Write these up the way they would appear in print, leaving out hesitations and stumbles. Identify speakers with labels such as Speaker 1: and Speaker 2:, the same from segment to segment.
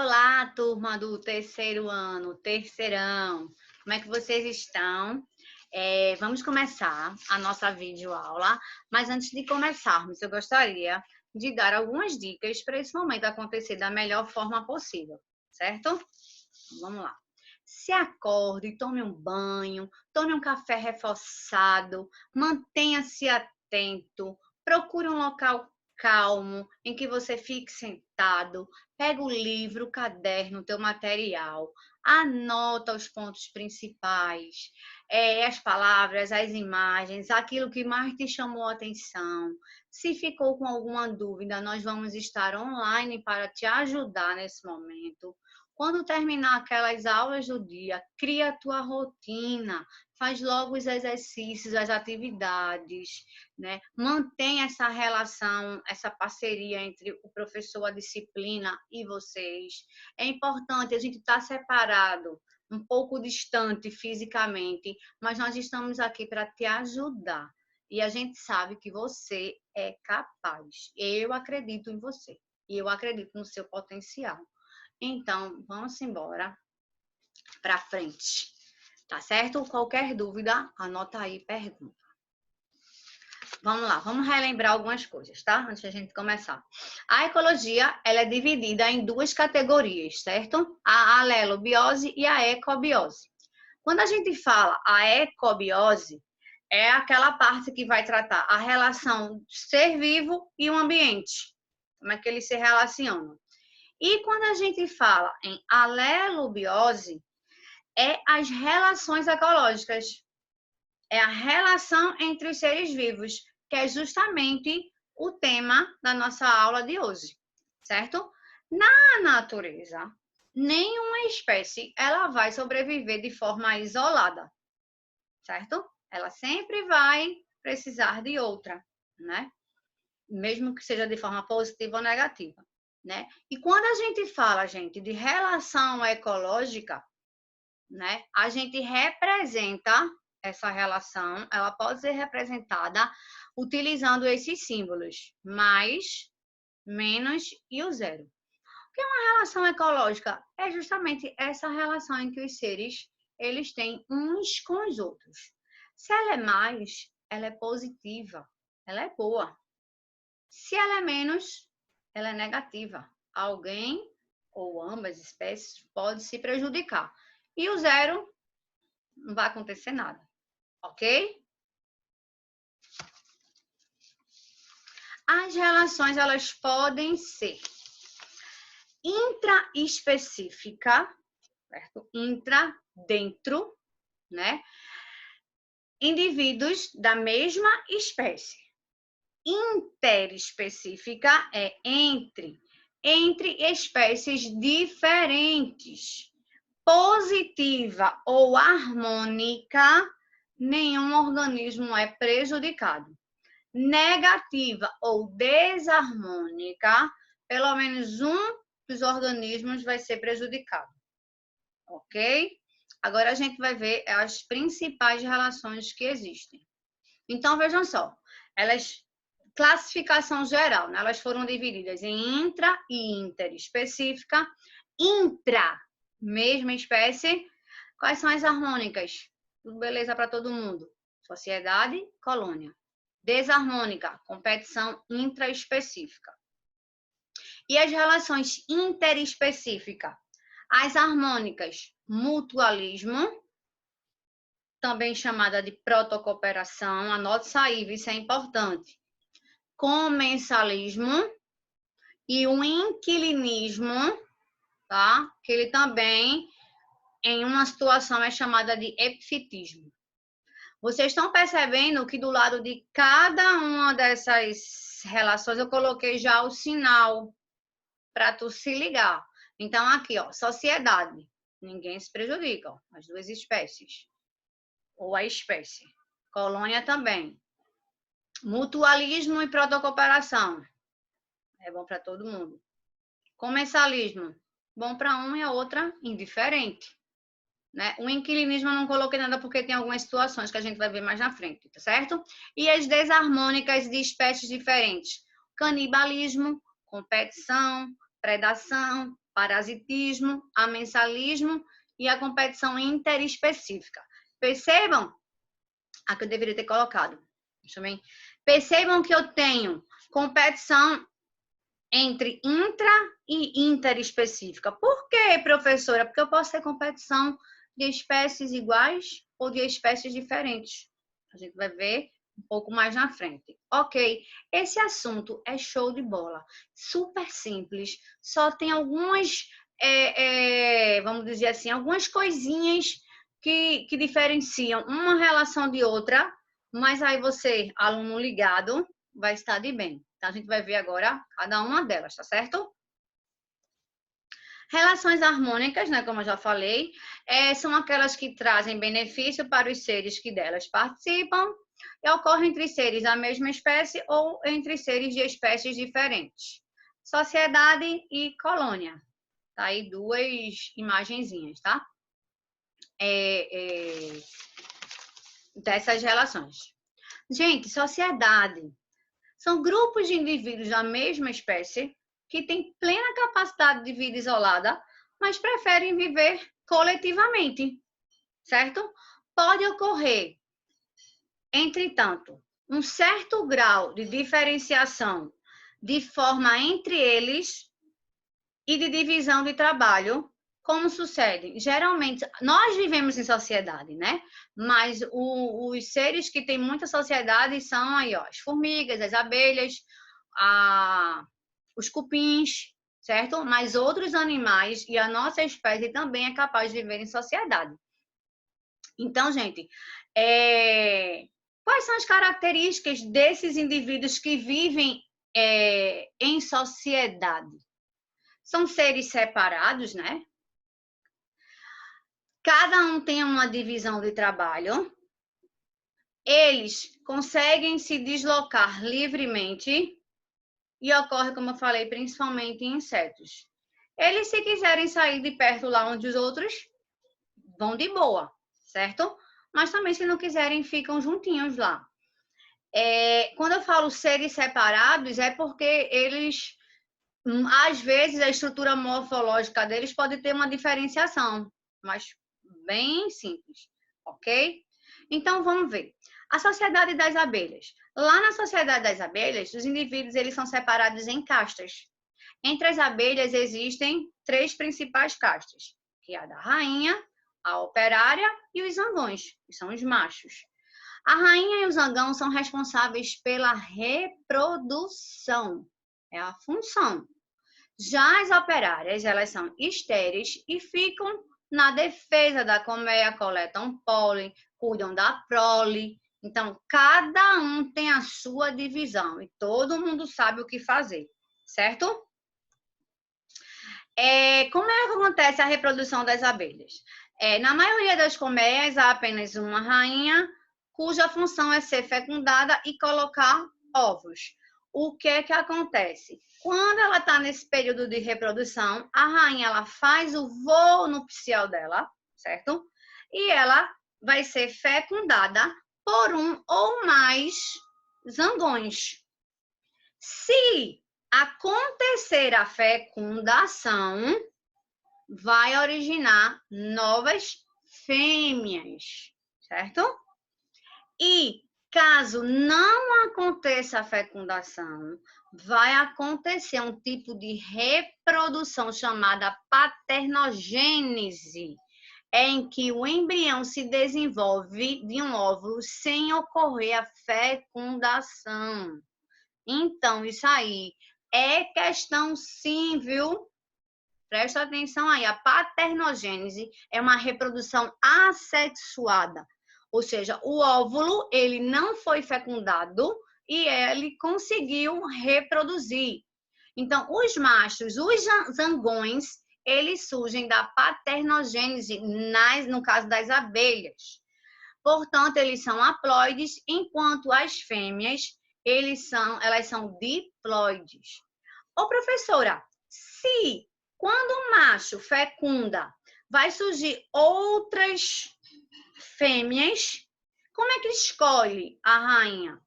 Speaker 1: Olá, turma do terceiro ano, terceirão. Como é que vocês estão? Vamos começar a nossa videoaula, mas antes de começarmos, eu gostaria de dar algumas dicas para esse momento acontecer da melhor forma possível, certo? Vamos lá. Se acorde, tome um banho, tome um café reforçado, mantenha-se atento, procure um local calmo em que você fique sentado, pega o livro, o caderno, o teu material, anota os pontos principais, as palavras, as imagens, aquilo que mais te chamou a atenção. Se ficou com alguma dúvida, nós vamos estar online para te ajudar nesse momento. Quando terminar aquelas aulas do dia, cria a tua rotina, faz logo os exercícios, as atividades, né? Mantém essa relação, essa parceria entre o professor, a disciplina e vocês. É importante a gente estar separado, um pouco distante fisicamente, mas nós estamos aqui para te ajudar. E a gente sabe que você é capaz. Eu acredito em você. E eu acredito no seu potencial. Então, vamos embora para frente, tá certo? Qualquer dúvida, anota aí e pergunta. Vamos lá, vamos relembrar algumas coisas, tá? Antes da gente começar. A ecologia, ela é dividida em duas categorias, certo? A alelobiose e a ecobiose. Quando a gente fala a ecobiose, é aquela parte que vai tratar a relação do ser vivo e o ambiente. Como é que eles se relacionam? E quando a gente fala em alelobiose, é as relações ecológicas. É a relação entre os seres vivos, que é justamente o tema da nossa aula de hoje, certo? Na natureza, nenhuma espécie ela vai sobreviver de forma isolada, certo? Ela sempre vai precisar de outra, né? Mesmo que seja de forma positiva ou negativa, né? E quando a gente fala, gente, de relação ecológica, né? A gente representa essa relação, ela pode ser representada utilizando esses símbolos, mais, menos e o zero. O que é uma relação ecológica? É justamente essa relação em que os seres eles têm uns com os outros. Se ela é mais, ela é positiva, ela é boa. Se ela é menos, ela é negativa. Alguém ou ambas espécies pode se prejudicar. E o zero, não vai acontecer nada, ok? As relações, elas podem ser intraespecífica, certo? Intra, dentro, né? Indivíduos da mesma espécie. Interespecífica é entre espécies diferentes. Positiva ou harmônica, nenhum organismo é prejudicado. Negativa ou desarmônica, pelo menos um dos organismos vai ser prejudicado. Ok? Agora a gente vai ver as principais relações que existem. Então, vejam só, classificação geral, né? Elas foram divididas em intra e interespecífica. Intra, mesma espécie. Quais são as harmônicas? Tudo beleza para todo mundo. Sociedade, colônia. Desarmônica, competição intraespecífica. E as relações interespecíficas? As harmônicas, mutualismo, também chamada de protocooperação, anote isso aí, isso é importante. Comensalismo e o inquilinismo, tá? Que ele também, em uma situação, é chamada de epifitismo. Vocês estão percebendo que do lado de cada uma dessas relações eu coloquei já o sinal para tu se ligar. Então, aqui, ó, sociedade. Ninguém se prejudica, ó, as duas espécies. Ou a espécie. Colônia também. Mutualismo e protocooperação. É bom para todo mundo. Comensalismo. Bom para uma e a outra indiferente. Né? O inquilinismo eu não coloquei nada porque tem algumas situações que a gente vai ver mais na frente, tá certo? E as desarmônicas de espécies diferentes. Canibalismo, competição, predação, parasitismo, amensalismo e a competição interespecífica. Percebam? A que eu deveria ter colocado. Percebam que eu tenho competição entre intra e interespecífica. Por quê, professora? Porque eu posso ter competição de espécies iguais ou de espécies diferentes. A gente vai ver um pouco mais na frente. Ok, esse assunto é show de bola. Super simples. Só tem algumas, vamos dizer assim, algumas coisinhas que diferenciam uma relação de outra, mas aí você, aluno ligado, vai estar de bem. Então, a gente vai ver agora cada uma delas, tá certo? Relações harmônicas, né, como eu já falei, são aquelas que trazem benefício para os seres que delas participam e ocorrem entre seres da mesma espécie ou entre seres de espécies diferentes. Sociedade e colônia. Tá aí duas imagenzinhas, tá? Dessas relações. Gente, sociedade são grupos de indivíduos da mesma espécie que têm plena capacidade de vida isolada, mas preferem viver coletivamente, certo? Pode ocorrer, entretanto, um certo grau de diferenciação de forma entre eles e de divisão de trabalho. Como sucede? Geralmente, nós vivemos em sociedade, né? Mas os seres que têm muita sociedade são aí, ó, as formigas, as abelhas, os cupins, certo? Mas outros animais e a nossa espécie também é capaz de viver em sociedade. Então, gente, quais são as características desses indivíduos que vivem em sociedade? São seres separados, né? Cada um tem uma divisão de trabalho. Eles conseguem se deslocar livremente e ocorre, como eu falei, principalmente em insetos. Eles, se quiserem sair de perto lá onde os outros, vão de boa, certo? Mas também, se não quiserem, ficam juntinhos lá. Quando eu falo seres separados, é porque eles, às vezes, a estrutura morfológica deles pode ter uma diferenciação, mas bem simples, ok? Então, vamos ver. A sociedade das abelhas. Lá na sociedade das abelhas, os indivíduos eles são separados em castas. Entre as abelhas existem 3 principais castas, que é a da rainha, a operária e os zangões, que são os machos. A rainha e o zangão são responsáveis pela reprodução, é a função. Já as operárias, elas são estéreis e ficam na defesa da colmeia, coletam pólen, cuidam da prole. Então, cada um tem a sua divisão e todo mundo sabe o que fazer, certo? Como é que acontece a reprodução das abelhas? Na maioria das colmeias, há apenas uma rainha, cuja função é ser fecundada e colocar ovos. O que é que acontece? Quando ela está nesse período de reprodução, a rainha ela faz o voo nupcial dela, certo? E ela vai ser fecundada por um ou mais zangões. Se acontecer a fecundação, vai originar novas fêmeas, certo? E caso não aconteça a fecundação, vai acontecer um tipo de reprodução chamada paternogênese, em que o embrião se desenvolve de um óvulo sem ocorrer a fecundação. Então, isso aí é questão sim, viu? Presta atenção aí, a paternogênese é uma reprodução assexuada. Ou seja, o óvulo, ele não foi fecundado e ele conseguiu reproduzir. Então, os machos, os zangões, eles surgem da paternogênese, no caso das abelhas. Portanto, eles são haploides, enquanto as fêmeas, elas são diploides. Ô, professora, se quando o macho fecunda, vai surgir outras fêmeas, como é que escolhe a rainha?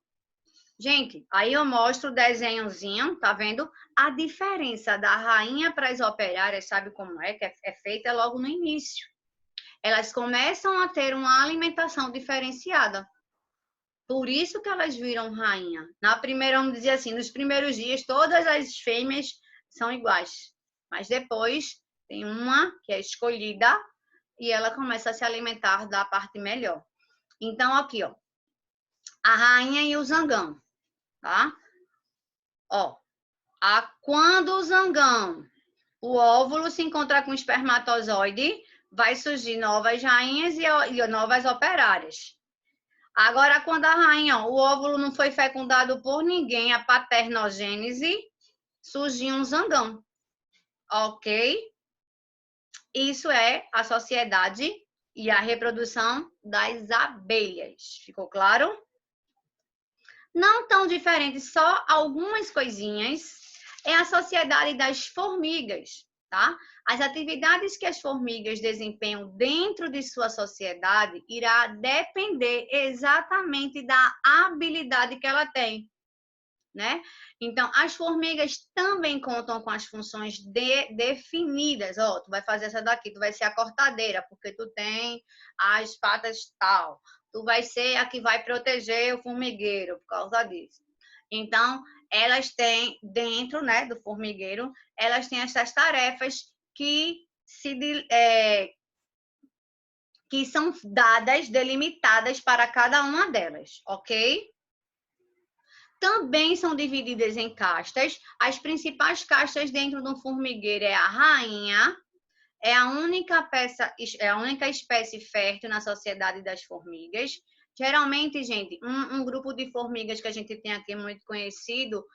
Speaker 1: Gente, aí eu mostro o desenhozinho, tá vendo? A diferença da rainha para as operárias, sabe como é? Que é feita logo no início. Elas começam a ter uma alimentação diferenciada. Por isso que elas viram rainha. Na primeira, vamos dizer assim, nos primeiros dias, todas as fêmeas são iguais. Mas depois, tem uma que é escolhida e ela começa a se alimentar da parte melhor. Então, aqui, ó. A rainha e o zangão, tá? Ó, quando o zangão, o óvulo se encontrar com o espermatozoide, vai surgir novas rainhas e novas operárias. Agora, quando a rainha, ó, o óvulo não foi fecundado por ninguém, a paternogênese, surgiu um zangão, ok? Isso é a sociedade e a reprodução das abelhas, ficou claro? Não tão diferente, só algumas coisinhas, é a sociedade das formigas, tá? As atividades que as formigas desempenham dentro de sua sociedade irá depender exatamente da habilidade que ela tem, né? Então, as formigas também contam com as funções definidas. Ó, tu vai fazer essa daqui, tu vai ser a cortadeira, porque tu tem as patas tal. Tu vai ser a que vai proteger o formigueiro por causa disso. Então, elas têm dentro, né, do formigueiro, elas têm essas tarefas que que são dadas, delimitadas para cada uma delas, ok? Também são divididas em castas. As principais castas dentro do formigueiro é a rainha, é a única espécie fértil na sociedade das formigas. Geralmente, gente, um grupo de formigas que a gente tem aqui muito conhecido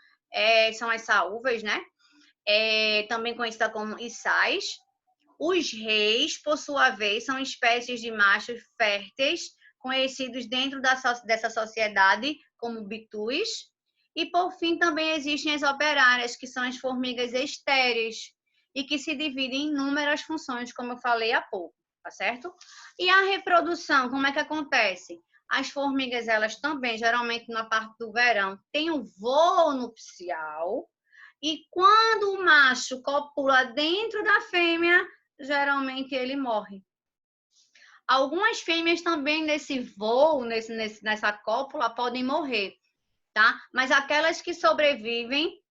Speaker 1: são as saúvas, né? Também conhecida como içais. Os reis, por sua vez, são espécies de machos férteis, conhecidos dentro dessa sociedade como bitus. E, por fim, também existem as operárias, que são as formigas estéreis, e que se dividem em inúmeras funções, como eu falei há pouco, tá certo? E a reprodução, como é que acontece? As formigas, elas também, geralmente na parte do verão, têm o voo nupcial, e quando o macho copula dentro da fêmea, geralmente ele morre. Algumas fêmeas também nesse voo, nessa cópula, podem morrer, tá? Mas aquelas que sobrevivem,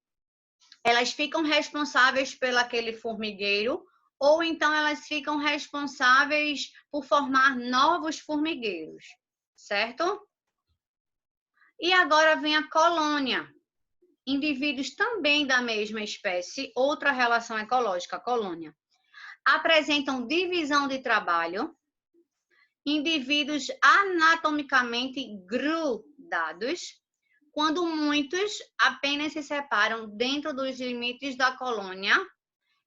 Speaker 1: elas ficam responsáveis pelo aquele formigueiro, ou então elas ficam responsáveis por formar novos formigueiros, certo? E agora vem a colônia. Indivíduos também da mesma espécie, outra relação ecológica, colônia, apresentam divisão de trabalho, indivíduos anatomicamente grudados, quando muitos apenas se separam dentro dos limites da colônia,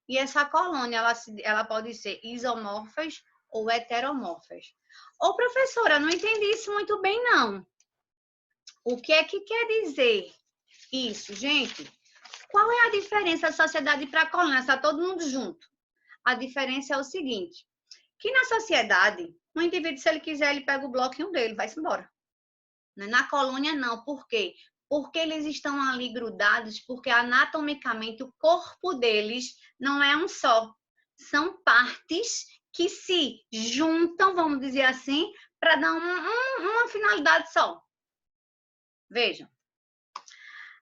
Speaker 1: e essa colônia ela pode ser isomorfas ou heteromorfas. Ô, professora, não entendi isso muito bem, não. O que é que quer dizer isso, gente? Qual é a diferença da sociedade para a colônia? Está todo mundo junto. A diferença é o seguinte, que na sociedade, o indivíduo, se ele quiser, ele pega o bloquinho dele, vai-se embora. Na colônia, não. Por quê? Porque eles estão ali grudados, porque anatomicamente o corpo deles não é um só. São partes que se juntam, vamos dizer assim, para dar uma finalidade só. Vejam.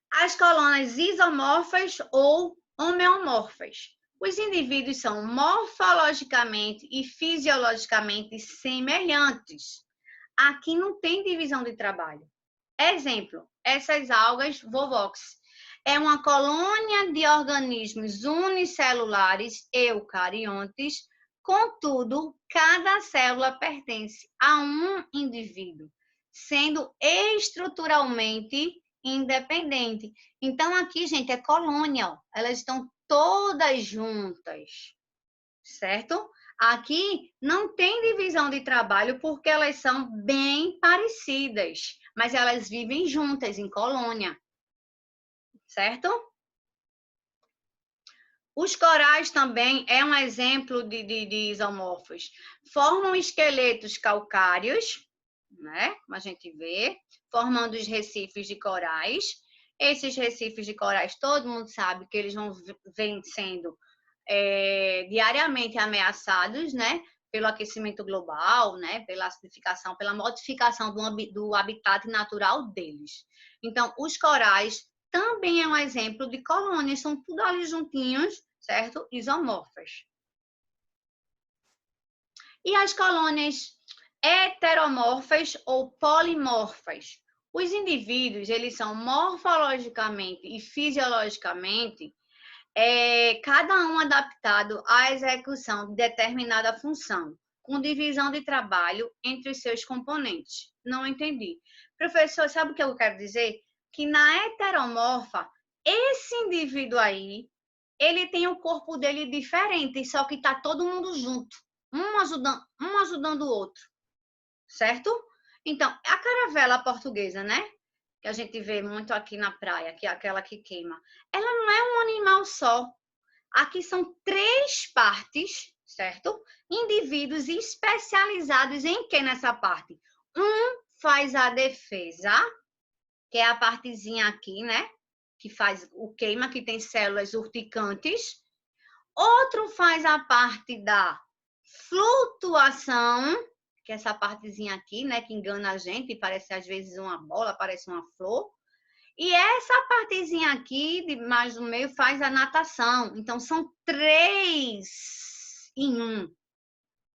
Speaker 1: As colônias isomorfas ou homeomorfas. Os indivíduos são morfologicamente e fisiologicamente semelhantes. Aqui não tem divisão de trabalho. Exemplo, essas algas Vovox. É uma colônia de organismos unicelulares eucariontes, contudo, cada célula pertence a um indivíduo, sendo estruturalmente independente. Então, aqui, gente, é colônia, ó. Elas estão todas juntas, certo? Aqui não tem divisão de trabalho porque elas são bem parecidas, mas elas vivem juntas em colônia, certo? Os corais também é um exemplo de isomorfos. Formam esqueletos calcários, né? Como a gente vê, formando os recifes de corais. Esses recifes de corais, todo mundo sabe que eles vêm sendo diariamente ameaçados, né? Pelo aquecimento global, né? Pela acidificação, pela modificação do habitat natural deles. Então, os corais também é um exemplo de colônias, são tudo ali juntinhos, certo? Isomorfas. E as colônias heteromorfas ou polimorfas? Os indivíduos, eles são morfologicamente e fisiologicamente cada um adaptado à execução de determinada função, com divisão de trabalho entre os seus componentes. Não entendi. Professor, sabe o que eu quero dizer? Que na heteromorfa, esse indivíduo aí, ele tem o corpo dele diferente, só que está todo mundo junto, um ajudando o outro, certo? Então, a caravela portuguesa, né? Que a gente vê muito aqui na praia, que é aquela que queima. Ela não é um animal só. Aqui são 3 partes, certo? Indivíduos especializados em que nessa parte? Um faz a defesa, que é a partezinha aqui, né? Que faz o queima, que tem células urticantes. Outro faz a parte da flutuação, que é essa partezinha aqui, né? Que engana a gente, parece às vezes uma bola, parece uma flor. E essa partezinha aqui, de mais no meio, faz a natação. Então, são 3 em 1.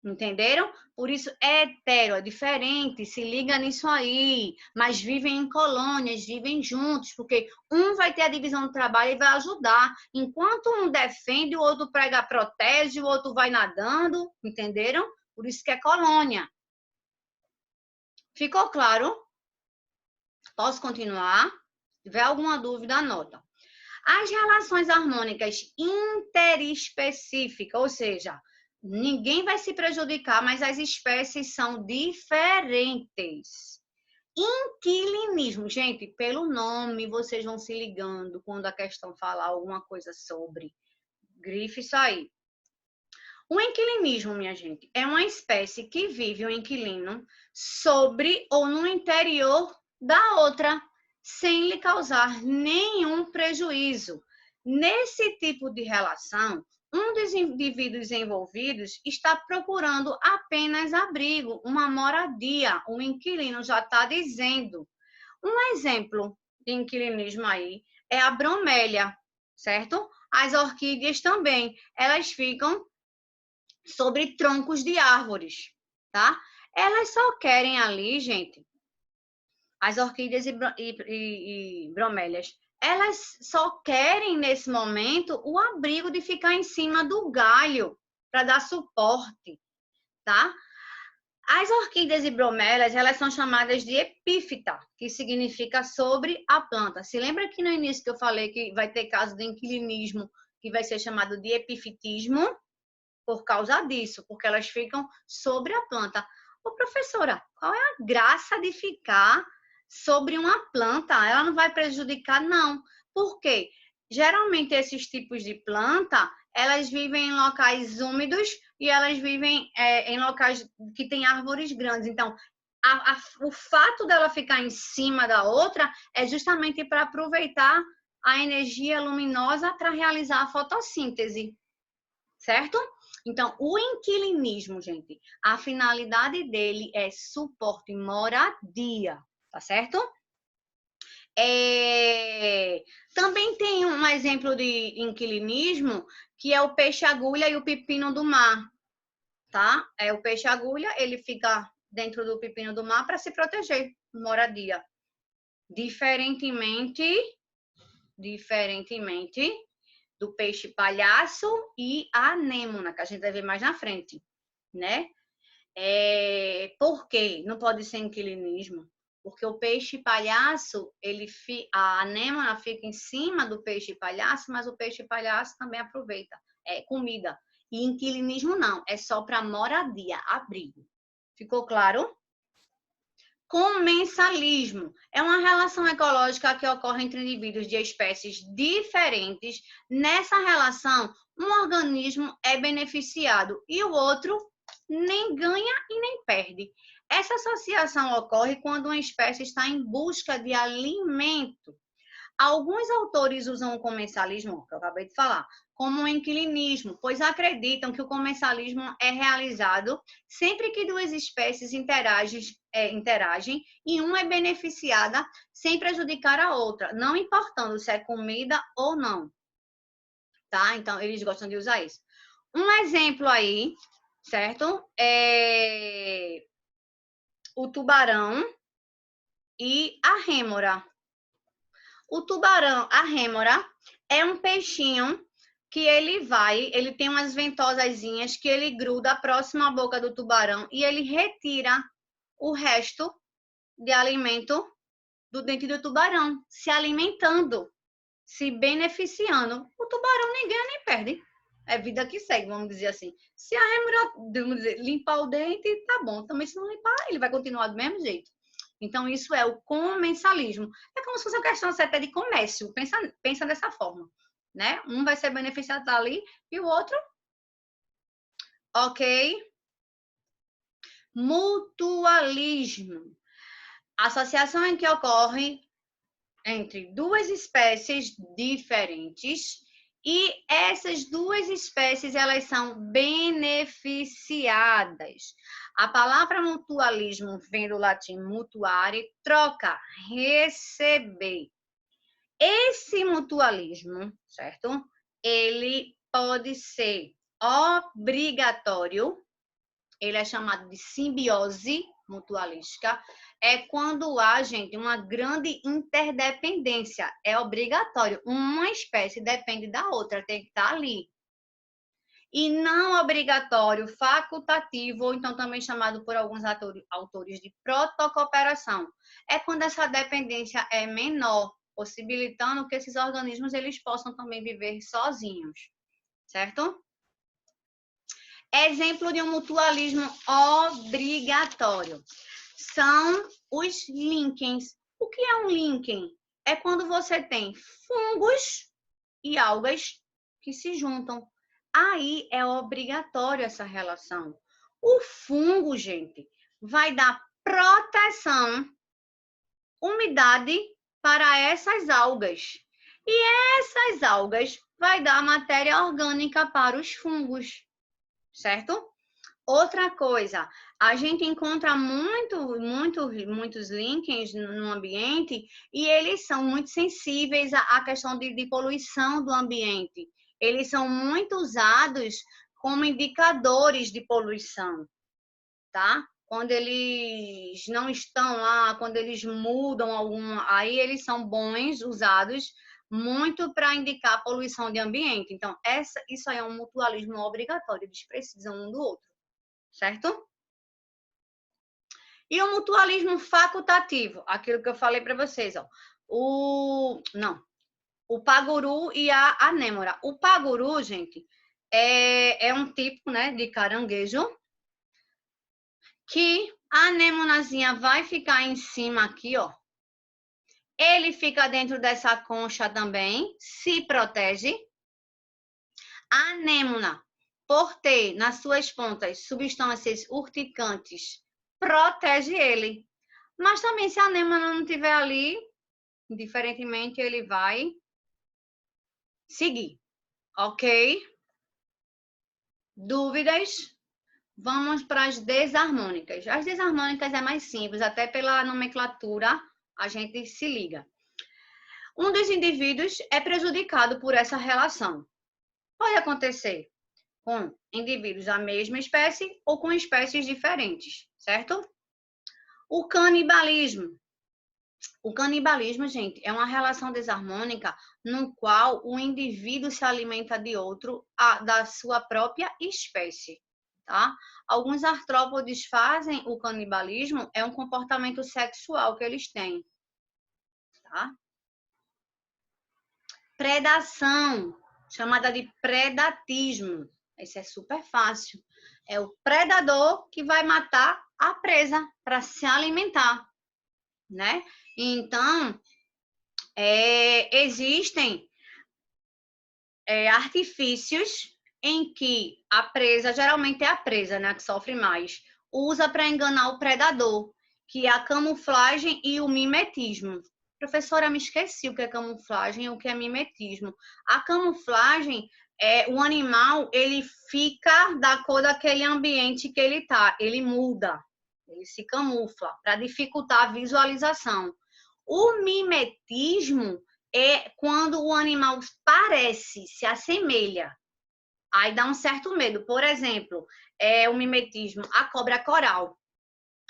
Speaker 1: Entenderam? Por isso, é hetero, é diferente, se liga nisso aí. Mas vivem em colônias, vivem juntos, porque um vai ter a divisão do trabalho e vai ajudar. Enquanto um defende, o outro prega, protege, o outro vai nadando. Entenderam? Por isso que é colônia. Ficou claro? Posso continuar? Se tiver alguma dúvida, anota. As relações harmônicas interespecíficas, ou seja, ninguém vai se prejudicar, mas as espécies são diferentes. Inquilinismo, gente, pelo nome vocês vão se ligando quando a questão falar alguma coisa sobre. Grife isso aí. O inquilinismo, minha gente, é uma espécie que vive o inquilino sobre ou no interior da outra, sem lhe causar nenhum prejuízo. Nesse tipo de relação, um dos indivíduos envolvidos está procurando apenas abrigo, uma moradia. O inquilino já está dizendo. Um exemplo de inquilinismo aí é a bromélia, certo? As orquídeas também, elas ficam sobre troncos de árvores, tá? Elas só querem ali, gente, as orquídeas e bromélias, elas só querem, nesse momento, o abrigo de ficar em cima do galho, para dar suporte, tá? As orquídeas e bromélias, elas são chamadas de epífita, que significa sobre a planta. Se lembra que no início que eu falei que vai ter caso de inquilinismo, que vai ser chamado de epifitismo? Por causa disso, porque elas ficam sobre a planta. Ô, professora, qual é a graça de ficar sobre uma planta? Ela não vai prejudicar, não. Por quê? Geralmente, esses tipos de planta, elas vivem em locais úmidos e elas vivem em locais que tem árvores grandes. Então, o fato dela ficar em cima da outra é justamente para aproveitar a energia luminosa para realizar a fotossíntese, certo? Então, o inquilinismo, gente, a finalidade dele é suporte, moradia, tá certo? Também tem um exemplo de inquilinismo, que é o peixe-agulha e o pepino do mar, tá? O peixe-agulha, ele fica dentro do pepino do mar para se proteger, moradia. Diferentemente do peixe-palhaço e a anêmona, que a gente vai ver mais na frente, né? Por quê? Não pode ser inquilinismo, porque o peixe-palhaço, a anêmona fica em cima do peixe-palhaço, mas o peixe-palhaço também aproveita, comida. E inquilinismo não, é só para moradia, abrigo. Ficou claro? Comensalismo é uma relação ecológica que ocorre entre indivíduos de espécies diferentes. Nessa relação, um organismo é beneficiado e o outro nem ganha e nem perde. Essa associação ocorre quando uma espécie está em busca de alimento. Alguns autores usam o comensalismo, que eu acabei de falar, como um inquilinismo, pois acreditam que o comensalismo é realizado sempre que duas espécies interagem e uma é beneficiada sem prejudicar a outra, não importando se é comida ou não. Tá? Então, eles gostam de usar isso. Um exemplo aí, certo? É o tubarão e a rêmora. O tubarão, a rêmora, é um peixinho que ele tem umas ventosazinhas que ele gruda próximo à boca do tubarão e ele retira o resto de alimento do dente do tubarão, se alimentando, se beneficiando. O tubarão nem ganha nem perde. É vida que segue, vamos dizer assim. Se a rêmora, vamos dizer, limpar o dente, tá bom. Também se não limpar, ele vai continuar do mesmo jeito. Então, isso é o comensalismo. É como se fosse uma questão até de comércio. Pensa dessa forma, né? Um vai ser beneficiado dali e o outro, ok? Mutualismo. Associação em que ocorre entre duas espécies diferentes e essas duas espécies elas são beneficiadas. A palavra mutualismo vem do latim mutuare, troca, receber. Esse mutualismo, certo? Ele pode ser obrigatório, ele é chamado de simbiose mutualística, é quando há, gente, uma grande interdependência. É obrigatório. Uma espécie depende da outra, tem que estar ali. E não obrigatório, facultativo, ou então também chamado por alguns autores de protocooperação. É quando essa dependência é menor, possibilitando que esses organismos eles possam também viver sozinhos, certo? Exemplo de um mutualismo obrigatório são os líquens. O que é um líquen? É quando você tem fungos e algas que se juntam. Aí é obrigatório essa relação. O fungo, gente, vai dar proteção, umidade para essas algas. E essas algas vai dar matéria orgânica para os fungos, certo? Outra coisa, a gente encontra muitos líquens no ambiente e eles são muito sensíveis à questão de poluição do ambiente. Eles são muito usados como indicadores de poluição, tá? Quando eles não estão lá, quando eles mudam aí eles são bons, usados muito para indicar poluição de ambiente. Então, isso aí é um mutualismo obrigatório, eles precisam um do outro. Certo? E o mutualismo facultativo, aquilo que eu falei para vocês, ó. O paguru e a anêmora. O paguru, gente, é um tipo, né, de caranguejo que a anêmonazinha vai ficar em cima aqui, ó. Ele fica dentro dessa concha também, se protege. A anêmona, por ter nas suas pontas substâncias urticantes, protege ele. Mas também, se a anêmona não estiver ali, diferentemente, ele vai seguir. Ok? Dúvidas? Vamos para as desarmônicas. As desarmônicas é mais simples, até pela nomenclatura a gente se liga. Um dos indivíduos é prejudicado por essa relação. Pode acontecer com indivíduos da mesma espécie ou com espécies diferentes, certo? O canibalismo. O canibalismo, gente, é uma relação desarmônica no qual o indivíduo se alimenta de outro da sua própria espécie, tá? Alguns artrópodes fazem o canibalismo, é um comportamento sexual que eles têm, tá? Predação, chamada de predatismo. Isso é super fácil. É o predador que vai matar a presa para se alimentar, né? Então, existem artifícios em que a presa, geralmente é a presa, né, que sofre mais. usa para enganar o predador, que é a camuflagem e o mimetismo. Professora, me esqueci o que é camuflagem e o que é mimetismo. A camuflagem é o animal, ele fica da cor daquele ambiente que ele tá, ele muda, ele se camufla para dificultar a visualização. O mimetismo é quando o animal parece, se assemelha. Aí dá um certo medo. Por exemplo, o mimetismo, a cobra coral,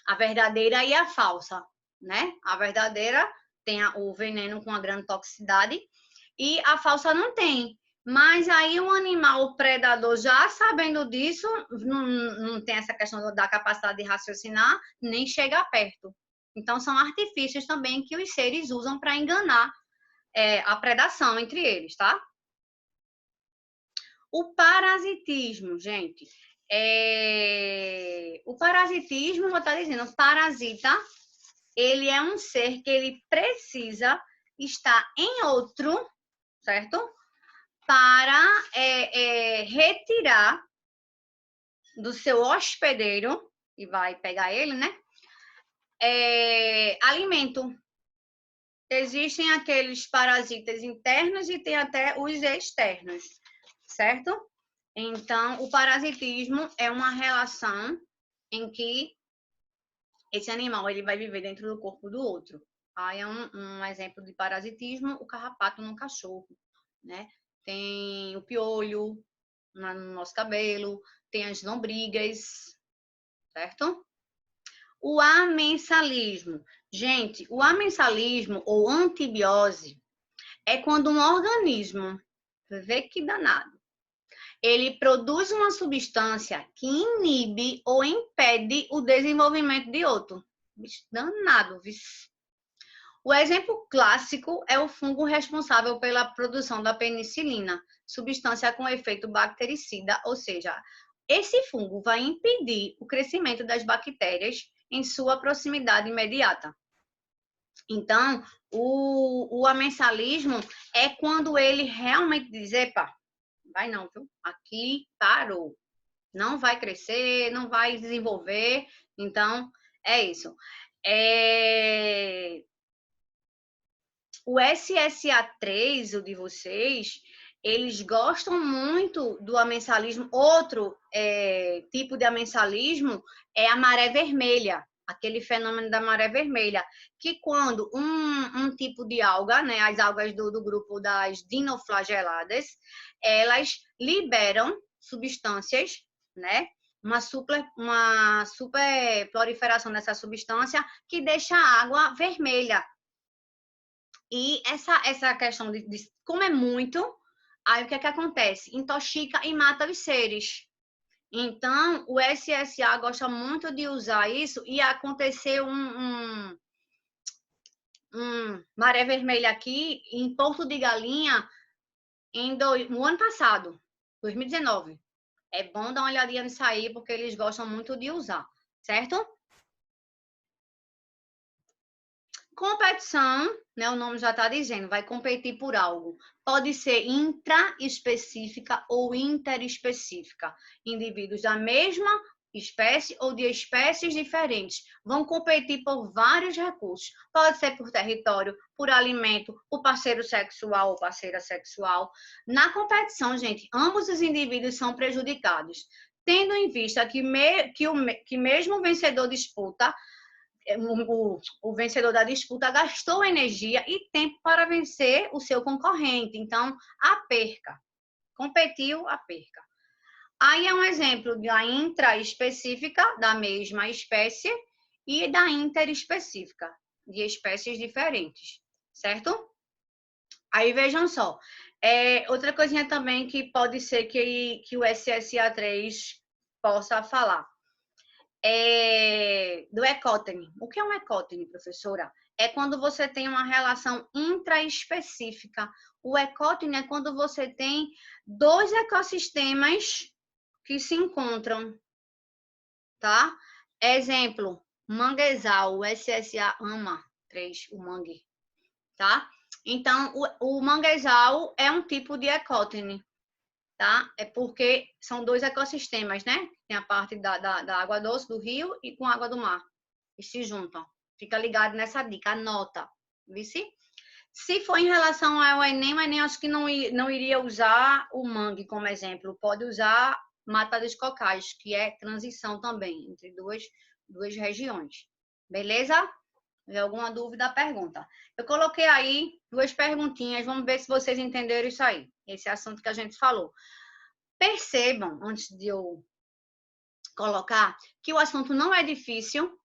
Speaker 1: a verdadeira e a falsa, né? A verdadeira tem o veneno com a grande toxicidade e a falsa não tem. Mas aí o animal predador, já sabendo disso, não tem essa questão da capacidade de raciocinar, nem chega perto. Então, são artifícios também que os seres usam para enganar a predação entre eles, tá? O parasitismo, gente. O parasitismo, vou estar dizendo, o parasita, ele é um ser que ele precisa estar em outro, certo? Para retirar do seu hospedeiro, e vai pegar ele, né? Alimento. Existem aqueles parasitas internos e tem até os externos, certo? Então, o parasitismo é uma relação em que esse animal ele vai viver dentro do corpo do outro. Aí é um exemplo de parasitismo, o carrapato no cachorro, né? Tem o piolho no nosso cabelo, tem as lombrigas, certo? O amensalismo. Gente, o amensalismo ou antibiose é quando um organismo, vê que danado, ele produz uma substância que inibe ou impede o desenvolvimento de outro. Bicho, danado, bicho. O exemplo clássico é o fungo responsável pela produção da penicilina, substância com efeito bactericida, ou seja, esse fungo vai impedir o crescimento das bactérias em sua proximidade imediata. Então, o amensalismo é quando ele realmente diz, epa, vai não, viu? Aqui parou. Não vai crescer, não vai desenvolver. Então, é isso. O SSA3, o de vocês, eles gostam muito do amensalismo. Outro tipo de amensalismo é a maré vermelha, aquele fenômeno da maré vermelha, que quando um tipo de alga, né, as algas do grupo das dinoflageladas, elas liberam substâncias, né, uma super proliferação dessa substância que deixa a água vermelha. E essa questão de como é muito, aí o que é que acontece? Intoxica e mata os seres. Então, o SSA gosta muito de usar isso e aconteceu um maré vermelha aqui em Porto de Galinha no ano passado, 2019. É bom dar uma olhadinha nisso aí, porque eles gostam muito de usar, certo? Competição, né, o nome já está dizendo, vai competir por algo. Pode ser intraespecífica ou interespecífica. Indivíduos da mesma espécie ou de espécies diferentes vão competir por vários recursos. Pode ser por território, por alimento, por parceiro sexual ou parceira sexual. Na competição, gente, ambos os indivíduos são prejudicados, tendo em vista que mesmo o vencedor disputa, o vencedor da disputa gastou energia e tempo para vencer o seu concorrente. Então, a perca. Competiu, a perca. Aí é um exemplo da intraespecífica, da mesma espécie, e da interespecífica, de espécies diferentes, certo? Aí vejam só. Outra coisinha também que pode ser que o SSA3 possa falar. Do ecótone. O que é um ecótone, professora? É quando você tem uma relação intraespecífica. O ecótone é quando você tem dois ecossistemas que se encontram, tá? Exemplo, manguezal, o SSA ama 3, o mangue, tá? Então, o manguezal é um tipo de ecótone. tá? É porque são dois ecossistemas, né? Tem a parte da água doce do rio e com a água do mar. E se juntam. Fica ligado nessa dica, anota. Vice? Se for em relação ao Enem, o Enem acho que não iria usar o mangue como exemplo. Pode usar Mata dos Cocais, que é transição também entre duas regiões. Beleza? Se tiver alguma dúvida, pergunta. Eu coloquei aí 2 perguntinhas, vamos ver se vocês entenderam isso aí. Esse assunto que a gente falou. Percebam, antes de eu colocar, que o assunto não é difícil,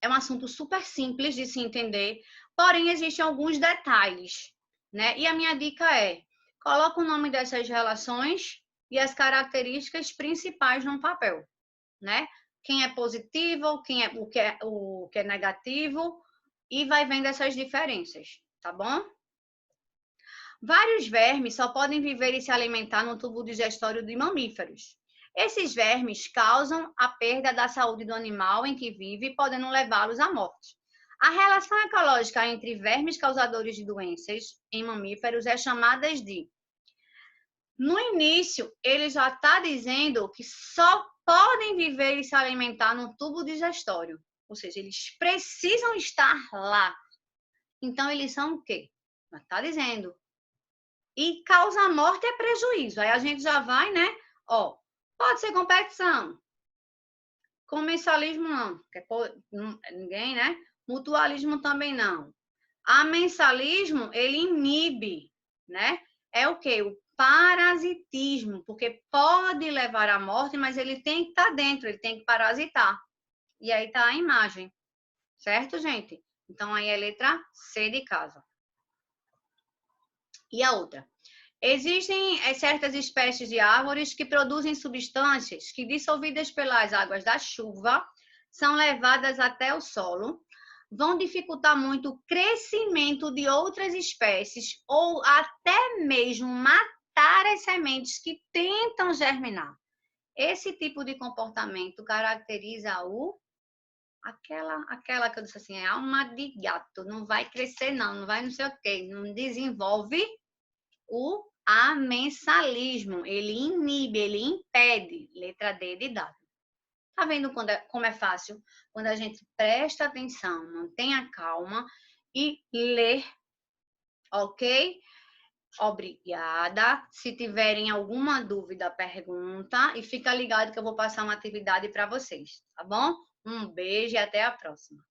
Speaker 1: é um assunto super simples de se entender, porém existem alguns detalhes, né? E a minha dica é: coloca o nome dessas relações e as características principais num papel, né? Quem é positivo, o que é negativo, e vai vendo essas diferenças, tá bom? Vários vermes só podem viver e se alimentar no tubo digestório de mamíferos. Esses vermes causam a perda da saúde do animal em que vive, podendo levá-los à morte. A relação ecológica entre vermes causadores de doenças em mamíferos é chamada de... No início, ele já está dizendo que só podem viver e se alimentar no tubo digestório. Ou seja, eles precisam estar lá. Então, eles são o quê? Já está dizendo. E causa morte é prejuízo. Aí a gente já vai, né? Ó, pode ser competição. Comensalismo não. Ninguém, né? Mutualismo também não. Amensalismo, ele inibe, né? É o quê? O parasitismo, porque pode levar à morte, mas ele tem que estar dentro, ele tem que parasitar. E aí tá a imagem. Certo, gente? Então aí é a letra C de casa. E a outra? Existem certas espécies de árvores que produzem substâncias que, dissolvidas pelas águas da chuva, são levadas até o solo, vão dificultar muito o crescimento de outras espécies ou até mesmo matar as sementes que tentam germinar. Esse tipo de comportamento caracteriza aquela que eu disse assim, é alma de gato, não vai crescer não vai não sei o quê, não desenvolve o amensalismo, ele inibe, ele impede, letra D de dado. Tá vendo como é fácil? Quando a gente presta atenção, mantenha calma e lê, ok? Obrigada. Se tiverem alguma dúvida, pergunta e fica ligado que eu vou passar uma atividade para vocês, tá bom? Um beijo e até a próxima.